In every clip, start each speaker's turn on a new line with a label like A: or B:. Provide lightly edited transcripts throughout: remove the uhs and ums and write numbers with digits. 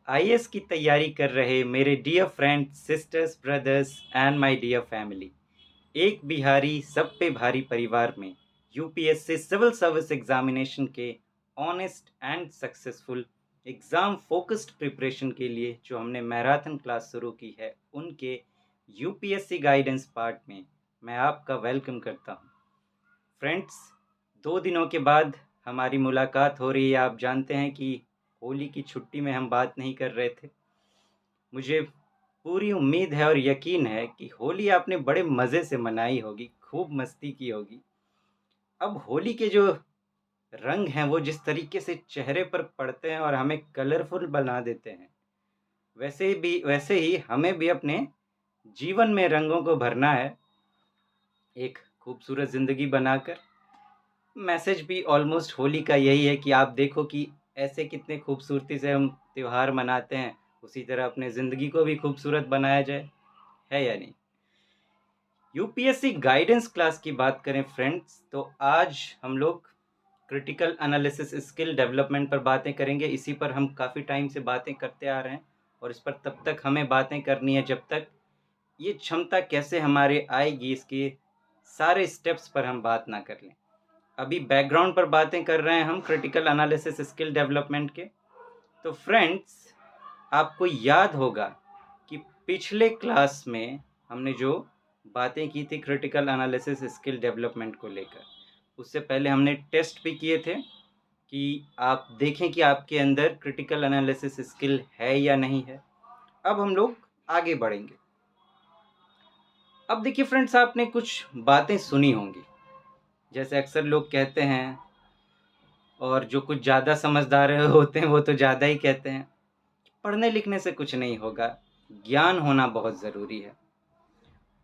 A: IAS की तैयारी कर रहे मेरे dear friends, sisters, brothers and my dear family. एक बिहारी सब पे भारी परिवार में यूपीएससी सिविल सर्विस एग्जामिनेशन के honest and successful exam focused preparation के लिए जो हमने मैराथन क्लास शुरू की है, उनके यूपीएससी गाइडेंस पार्ट में मैं आपका वेलकम करता हूं। फ्रेंड्स, 2 दिनों के बाद हमारी मुलाकात हो रही है। आप जानते हैं कि होली की छुट्टी में हम बात नहीं कर रहे थे। मुझे पूरी उम्मीद है और यकीन है कि होली आपने बड़े मज़े से मनाई होगी, खूब मस्ती की होगी। अब होली के जो रंग हैं वो जिस तरीके से चेहरे पर पड़ते हैं और हमें कलरफुल बना देते हैं, वैसे ही हमें भी अपने जीवन में रंगों को भरना है, एक खूबसूरत ज़िंदगी बनाकर। मैसेज भी ऑलमोस्ट होली का यही है कि आप देखो कि ऐसे कितने खूबसूरती से हम त्योहार मनाते हैं, उसी तरह अपने ज़िंदगी को भी खूबसूरत बनाया जाए, है या नहीं? यूपीएससी गाइडेंस क्लास की बात करें फ्रेंड्स, तो आज हम लोग क्रिटिकल एनालिसिस स्किल डेवलपमेंट पर बातें करेंगे। इसी पर हम काफ़ी टाइम से बातें करते आ रहे हैं और इस पर तब तक हमें बातें करनी है जब तक ये क्षमता कैसे हमारे आएगी, इसके सारे स्टेप्स पर हम बात ना कर लें। अभी बैकग्राउंड पर बातें कर रहे हैं हम क्रिटिकल एनालिसिस स्किल डेवलपमेंट के। तो फ्रेंड्स, आपको याद होगा कि पिछले क्लास में हमने जो बातें की थी क्रिटिकल एनालिसिस स्किल डेवलपमेंट को लेकर, उससे पहले हमने टेस्ट भी किए थे कि आप देखें कि आपके अंदर क्रिटिकल एनालिसिस स्किल है या नहीं है। अब हम लोग आगे बढ़ेंगे। अब देखिए फ्रेंड्स, आपने कुछ बातें सुनी होंगी, जैसे अक्सर लोग कहते हैं, और जो कुछ ज़्यादा समझदार होते हैं वो तो ज़्यादा ही कहते हैं, पढ़ने लिखने से कुछ नहीं होगा, ज्ञान होना बहुत ज़रूरी है।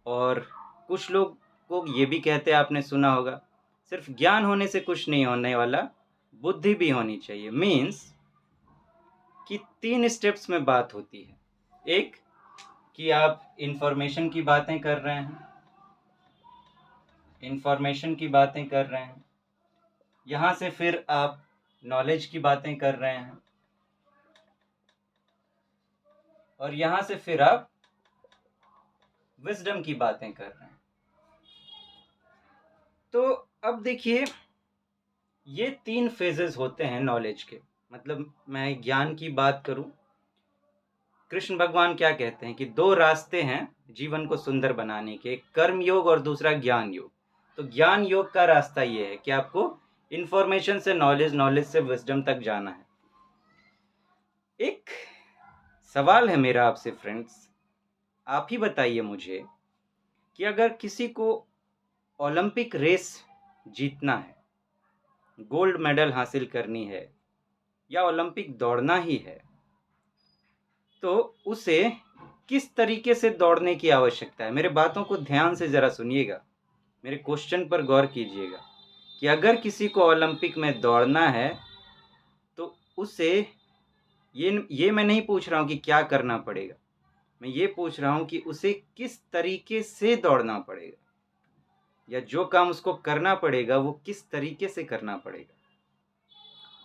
A: और कुछ लोग को ये भी कहते हैं, आपने सुना होगा, सिर्फ ज्ञान होने से कुछ नहीं होने वाला, बुद्धि भी होनी चाहिए। मीन्स कि 3 स्टेप्स में बात होती है। एक, कि आप इंफॉर्मेशन की बातें कर रहे हैं, यहाँ से फिर आप नॉलेज की बातें कर रहे हैं, और यहाँ से फिर आप विजडम की बातें कर रहे हैं। तो अब देखिए, ये 3 फेजेस होते हैं नॉलेज के। मतलब मैं ज्ञान की बात करूं, कृष्ण भगवान क्या कहते हैं कि 2 रास्ते हैं जीवन को सुंदर बनाने के, एक कर्म योग और दूसरा ज्ञान योग। तो ज्ञान योग का रास्ता ये है कि आपको इंफॉर्मेशन से नॉलेज, नॉलेज से विजडम तक जाना है। एक सवाल है मेरा आपसे फ्रेंड्स, आप ही बताइए मुझे कि अगर किसी को ओलंपिक रेस जीतना है, गोल्ड मेडल हासिल करनी है, या ओलंपिक दौड़ना ही है, तो उसे किस तरीके से दौड़ने की आवश्यकता है? मेरे बातों को ध्यान से ज़रा सुनिएगा, मेरे क्वेश्चन पर गौर कीजिएगा कि अगर किसी को ओलंपिक में दौड़ना है, तो उसे ये मैं नहीं पूछ रहा हूँ कि क्या करना पड़ेगा, मैं ये पूछ रहा हूँ कि उसे किस तरीके से दौड़ना पड़ेगा, या जो काम उसको करना पड़ेगा वो किस तरीके से करना पड़ेगा,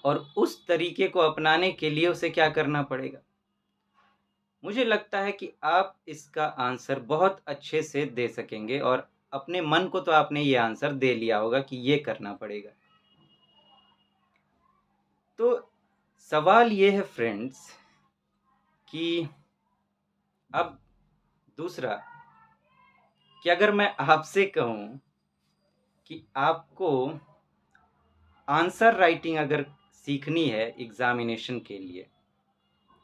A: और उस तरीके को अपनाने के लिए उसे क्या करना पड़ेगा। मुझे लगता है कि आप इसका आंसर बहुत अच्छे से दे सकेंगे, और अपने मन को तो आपने ये आंसर दे लिया होगा कि ये करना पड़ेगा। तो सवाल ये है फ्रेंड्स कि अब दूसरा, कि अगर मैं आपसे कहूँ कि आपको आंसर राइटिंग अगर सीखनी है एग्जामिनेशन के लिए,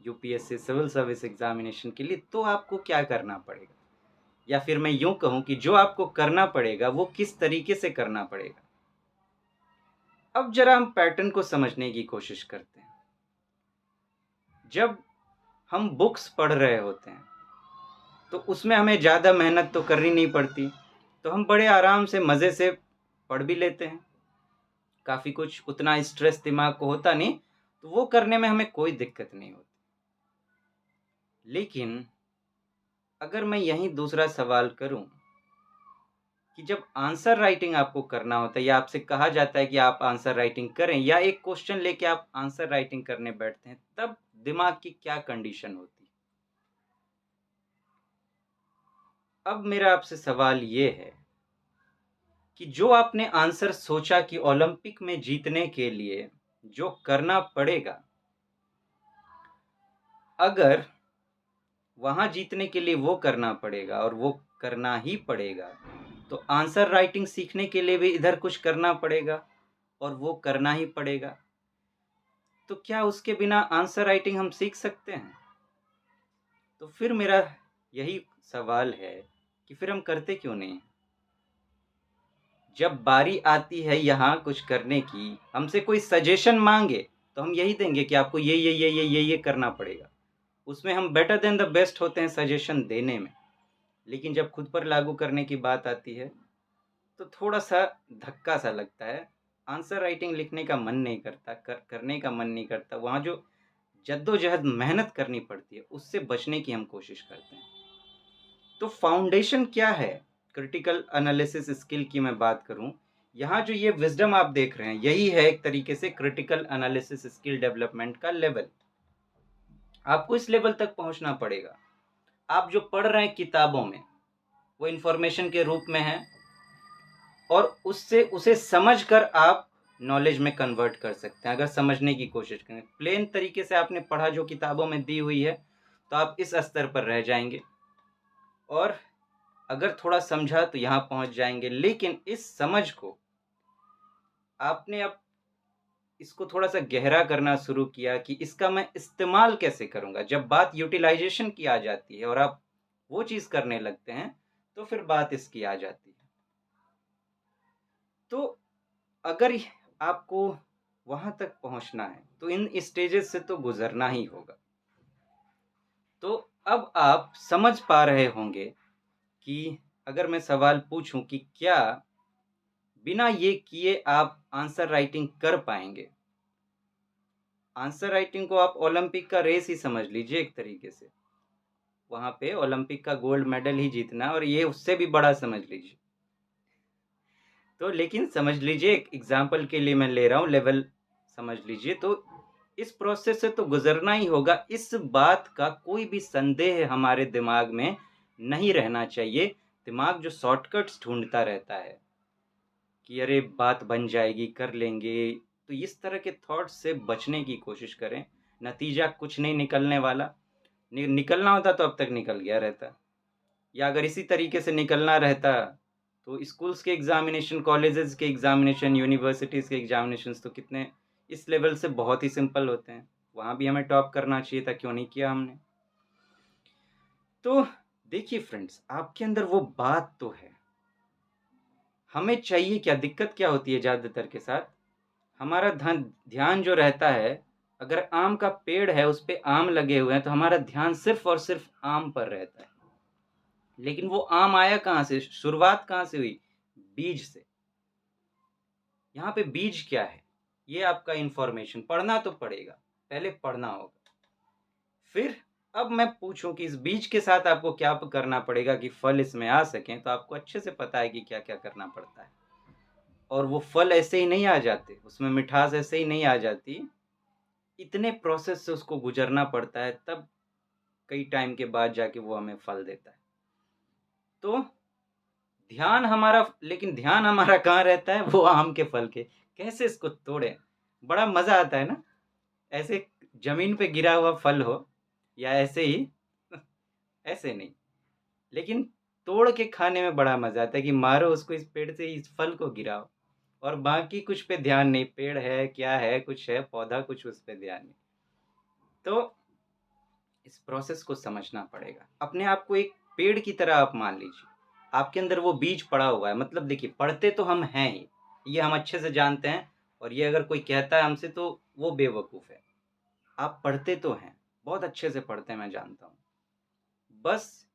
A: यूपीएससी सिविल सर्विस एग्जामिनेशन के लिए, तो आपको क्या करना पड़ेगा, या फिर मैं यूं कहूं कि जो आपको करना पड़ेगा वो किस तरीके से करना पड़ेगा। अब जरा हम पैटर्न को समझने की कोशिश करते हैं। जब हम बुक्स पढ़ रहे होते हैं तो उसमें हमें ज़्यादा मेहनत तो करनी नहीं पड़ती, तो हम बड़े आराम से मज़े से पढ़ भी लेते हैं, काफ़ी कुछ उतना स्ट्रेस दिमाग को होता नहीं, तो वो करने में हमें कोई दिक्कत नहीं होती। लेकिन अगर मैं यहीं दूसरा सवाल करूं कि जब आंसर राइटिंग आपको करना होता है, या आपसे कहा जाता है कि आप आंसर राइटिंग करें, या एक क्वेश्चन लेके आप आंसर राइटिंग करने बैठते हैं, तब दिमाग की क्या कंडीशन होती। अब मेरा आपसे सवाल ये है कि जो आपने आंसर सोचा कि ओलंपिक में जीतने के लिए जो करना पड़ेगा, अगर वहाँ जीतने के लिए वो करना पड़ेगा और वो करना ही पड़ेगा, तो आंसर राइटिंग सीखने के लिए भी इधर कुछ करना पड़ेगा और वो करना ही पड़ेगा। तो क्या उसके बिना आंसर राइटिंग हम सीख सकते हैं? तो फिर मेरा यही सवाल है कि फिर हम करते क्यों नहीं? जब बारी आती है यहाँ कुछ करने की, हमसे कोई सजेशन मांगे तो हम यही देंगे कि आपको ये करना पड़ेगा। उसमें हम बेटर देन द बेस्ट होते हैं सजेशन देने में। लेकिन जब खुद पर लागू करने की बात आती है तो थोड़ा सा धक्का सा लगता है। आंसर राइटिंग लिखने का मन नहीं करता, करने का मन नहीं करता। वहाँ जो जद्दोजहद मेहनत करनी पड़ती है उससे बचने की हम कोशिश करते हैं। तो फाउंडेशन क्या है? क्रिटिकल एनालिसिस स्किल की मैं बात करूं, यहाँ जो ये विजडम आप देख रहे हैं यही है एक तरीके से क्रिटिकल एनालिसिस स्किल डेवलपमेंट का लेवल। आपको इस लेवल तक पहुंचना पड़ेगा। आप जो पढ़ रहे हैं किताबों में वो इंफॉर्मेशन के रूप में है और उससे उसे समझकर आप नॉलेज में कन्वर्ट कर सकते हैं। अगर समझने की कोशिश करें, प्लेन तरीके से आपने पढ़ा जो किताबों में दी हुई है तो आप इस स्तर पर रह जाएंगे, और अगर थोड़ा समझा तो यहाँ पहुंच जाएंगे। लेकिन इस समझ को आपने अब इसको थोड़ा सा गहरा करना शुरू किया कि इसका मैं इस्तेमाल कैसे करूंगा। जब बात यूटिलाइजेशन की आ जाती है और आप वो चीज करने लगते हैं तो फिर बात इसकी आ जाती है। तो अगर आपको वहां तक पहुंचना है तो इन स्टेजेस से तो गुजरना ही होगा। तो अब आप समझ पा रहे होंगे कि अगर मैं सवाल पूछूं कि क्या बिना ये किए आप आंसर राइटिंग कर पाएंगे? आंसर राइटिंग को आप ओलंपिक का रेस ही समझ लीजिए एक तरीके से। वहां पे ओलंपिक का गोल्ड मेडल ही जीतना और ये उससे भी बड़ा समझ लीजिए। तो लेकिन समझ लीजिए, एक एग्जाम्पल के लिए मैं ले रहा हूँ, लेवल समझ लीजिए। तो इस प्रोसेस से तो गुजरना ही होगा। इस बात का कोई भी संदेह हमारे दिमाग में नहीं रहना चाहिए। दिमाग जो शॉर्टकट्स ढूंढता रहता है कि अरे बात बन जाएगी, कर लेंगे, तो इस तरह के थॉट्स से बचने की कोशिश करें। नतीजा कुछ नहीं निकलने वाला। निकलना होता तो अब तक निकल गया रहता, या अगर इसी तरीके से निकलना रहता तो स्कूल्स के एग्जामिनेशन, कॉलेजेस के एग्जामिनेशन, यूनिवर्सिटीज़ के एग्जामिनेशंस तो कितने इस लेवल से बहुत ही सिंपल होते हैं। वहाँ भी हमें टॉप करना चाहिए था, क्यों नहीं किया हमने? तो देखिए फ्रेंड्स, आपके अंदर वो बात तो है। हमें चाहिए क्या, दिक्कत क्या होती है ज़्यादातर के साथ, हमारा ध्यान जो रहता है, अगर आम का पेड़ है उस पे आम लगे हुए हैं तो हमारा ध्यान सिर्फ और सिर्फ आम पर रहता है। लेकिन वो आम आया कहाँ से, शुरुआत कहाँ से हुई? बीज से। यहाँ पे बीज क्या है, ये आपका इंफॉर्मेशन पढ़ना तो पड़ेगा, पहले पढ़ना होगा। फिर अब मैं पूछूं कि इस बीज के साथ आपको क्या करना पड़ेगा कि फल इसमें आ सकें, तो आपको अच्छे से पता है कि क्या क्या करना पड़ता है। और वो फल ऐसे ही नहीं आ जाते, उसमें मिठास ऐसे ही नहीं आ जाती, इतने प्रोसेस से उसको गुजरना पड़ता है, तब कई टाइम के बाद जाके वो हमें फल देता है। तो ध्यान हमारा, लेकिन ध्यान हमारा कहाँ रहता है? वो आम के फल के, कैसे इसको तोड़ें। बड़ा मजा आता है ना, ऐसे जमीन पे गिरा हुआ फल हो या ऐसे ही ऐसे नहीं, लेकिन तोड़ के खाने में बड़ा मजा आता है कि मारो उसको, इस पेड़ से इस फल को गिराओ, और बाकी कुछ पे ध्यान नहीं, पेड़ है क्या है, कुछ है पौधा, कुछ उस पे ध्यान नहीं। तो इस प्रोसेस को समझना पड़ेगा। अपने आप को एक पेड़ की तरह आप मान लीजिए, आपके अंदर वो बीज पड़ा हुआ है। मतलब देखिए, पढ़ते तो हम हैं ही, ये हम अच्छे से जानते हैं, और ये अगर कोई कहता है हमसे तो वो बेवकूफ़ है। आप पढ़ते तो हैं, बहुत अच्छे से पढ़ते हैं, मैं जानता हूँ। बस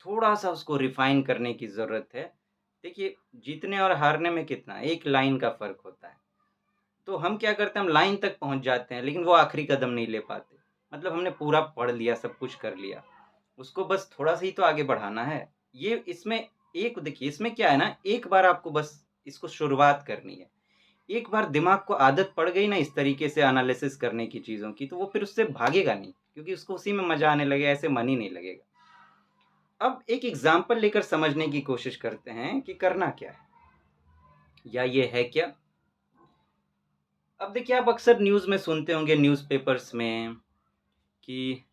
A: थोड़ा सा उसको रिफाइन करने की ज़रूरत है। देखिए, जीतने और हारने में कितना, एक लाइन का फ़र्क होता है। तो हम क्या करते हैं, हम लाइन तक पहुंच जाते हैं लेकिन वो आखिरी कदम नहीं ले पाते। मतलब हमने पूरा पढ़ लिया, सब कुछ कर लिया, उसको बस थोड़ा सा ही तो आगे बढ़ाना है। ये इसमें एक देखिए, इसमें क्या है ना, एक बार आपको बस इसको शुरुआत करनी है। एक बार दिमाग को आदत पड़ गई ना इस तरीके से एनालिसिस करने की चीज़ों की, तो वो फिर उससे भागेगा नहीं, क्योंकि उसको उसी में मज़ा आने लगेगा, ऐसे मन ही नहीं लगेगा। अब एक एग्ज़ाम्पल लेकर समझने की कोशिश करते हैं कि करना क्या है? या ये है क्या? अब देखिए, आप अक्सर न्यूज़ में सुनते होंगे, न्यूज़पेपर्स में, कि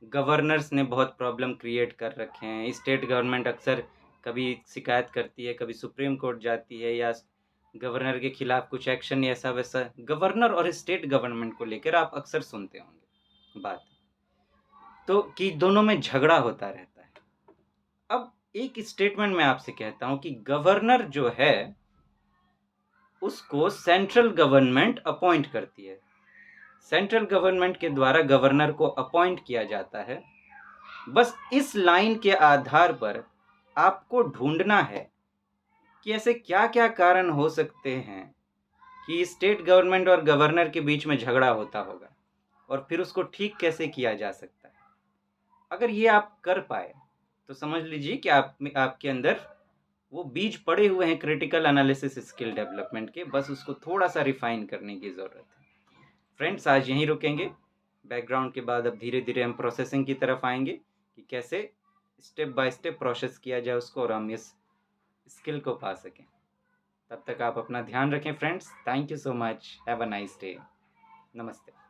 A: गवर्नर्स ने बहुत प्रॉब्लम क्रिएट कर रखे हैं। स्टेट गवर्नमेंट अक्सर कभी शिकायत करती है, कभी सुप्रीम कोर्ट जाती है, या गवर्नर के खिलाफ कुछ एक्शन ऐसा-वैसा गवर्नर और स्टेट गवर्नमेंट को लेकर आप अक्सर सुनते होंगे बात। तो कि दोनों में झगड़ा होता रहता है। अब एक स्टेटमेंट मैं आपसे कहता हूँ कि गवर्नर जो है, उसको सेंट्रल गवर्नमेंट अपॉइंट करती है। सेंट्रल गवर्नमेंट के द्वारा गवर्नर को अपॉइंट किया जाता है। बस इस लाइन के आधार पर आपको ढूँढना है कि ऐसे क्या-क्या कारण हो सकते हैं कि स्टेट गवर्नमेंट और गवर्नर के बीच में झगड़ा होता होगा, और फिर उसको ठीक कैसे किया जा सकता है। अगर ये आप कर पाए, तो समझ लीजिए कि आप में आपके अंदर वो बीज पड़े हुए हैं क्रिटिकल एनालिसिस स्किल डेवलपमेंट के, बस उसको थोड़ा-सा रिफ़ाइन करने की ज़रूरत है। फ्रेंड्स, आज यहीं रुकेंगे। बैकग्राउंड के बाद अब धीरे-धीरे हम प्रोसेसिंग की तरफ आएँगे कि कैसे स्टेप बाय स्टेप प्रोसेस किया जाए उसको, और हम इस स्किल को पा सकें। तब तक आप अपना ध्यान रखें friends. Thank you so much. Have a nice day. नमस्ते।